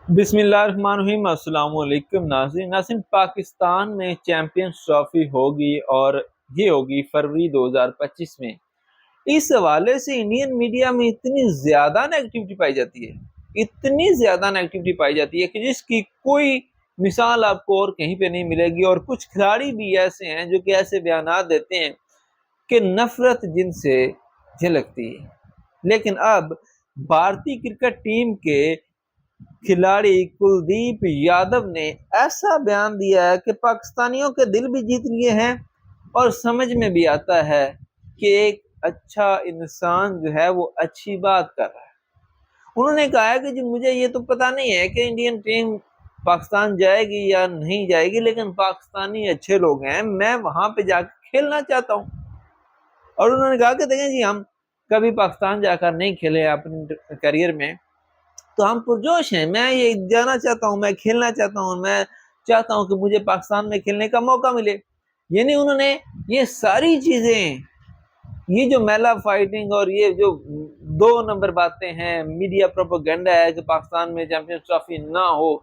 بسم اللہ الرحمن الرحیم۔ السلام علیکم ناظرین پاکستان میں چیمپئنز ٹرافی ہوگی اور یہ ہوگی فروری 2025 میں۔ اس حوالے سے انڈین میڈیا میں اتنی زیادہ نیگیٹیوٹی پائی جاتی ہے، اتنی زیادہ نیگیٹیوٹی پائی جاتی ہے کہ جس کی کوئی مثال آپ کو اور کہیں پہ نہیں ملے گی۔ اور کچھ کھلاڑی بھی ایسے ہیں جو کہ ایسے بیانات دیتے ہیں کہ نفرت جن سے جھلکتی ہے۔ لیکن اب بھارتی کرکٹ ٹیم کے کھلاڑی کلدیپ یادو نے ایسا بیان دیا ہے کہ پاکستانیوں کے دل بھی جیت لیے ہیں اور سمجھ میں بھی آتا ہے کہ ایک اچھا انسان جو ہے وہ اچھی بات کر رہا ہے۔ انہوں نے کہا ہے کہ مجھے یہ تو پتہ نہیں ہے کہ انڈین ٹیم پاکستان جائے گی یا نہیں جائے گی، لیکن پاکستانی اچھے لوگ ہیں، میں وہاں پہ جا کے کھیلنا چاہتا ہوں۔ اور انہوں نے کہا کہ دیکھیں ہم کبھی پاکستان جا کر نہیں کھیلے اپنے کیریئر میں، تو ہم پرجوش ہیں، میں یہ جانا چاہتا ہوں، میں کھیلنا چاہتا ہوں، میں چاہتا ہوں کہ مجھے پاکستان میں کھیلنے کا موقع ملے۔ یعنی انہوں نے یہ ساری چیزیں، یہ جو میلا فائٹنگ اور یہ جو 2 نمبر باتیں ہیں، میڈیا پروپیگنڈا ہے کہ پاکستان میں چیمپئنز ٹرافی نہ ہو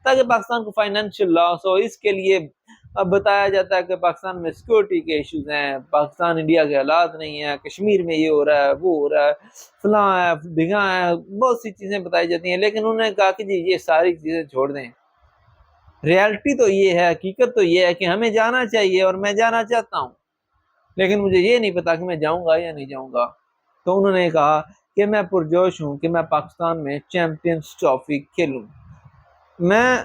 تاکہ پاکستان کو فائنینشیل لاس ہو، اس کے لیے اب بتایا جاتا ہے کہ پاکستان میں سیکورٹی کے ایشوز ہیں، پاکستان انڈیا کے حالات نہیں ہیں، کشمیر میں یہ ہو رہا ہے، وہ ہو رہا ہے، فلاں ہے ڈھگاں ہے، بہت سی چیزیں بتائی جاتی ہیں۔ لیکن انہوں نے کہا کہ یہ ساری چیزیں چھوڑ دیں، ریالٹی تو یہ ہے، حقیقت تو یہ ہے کہ ہمیں جانا چاہیے اور میں جانا چاہتا ہوں، لیکن مجھے یہ نہیں پتا کہ میں جاؤں گا یا نہیں جاؤں گا۔ تو انہوں نے کہا کہ میں پرجوش ہوں کہ میں پاکستان میں چیمپئنز ٹرافی کھیلوں۔ میں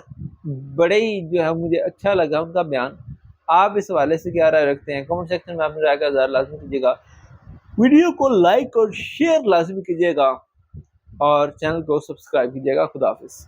بڑے ہی جو ہے مجھے اچھا لگا ان کا بیان۔ آپ اس حوالے سے کیا رائے رکھتے ہیں؟ کمنٹ سیکشن میں اپنی رائے کا اظہار لازمی کیجیے گا، ویڈیو کو لائک اور شیئر لازمی کیجیے گا اور چینل کو سبسکرائب کیجیے گا۔ خدا حافظ۔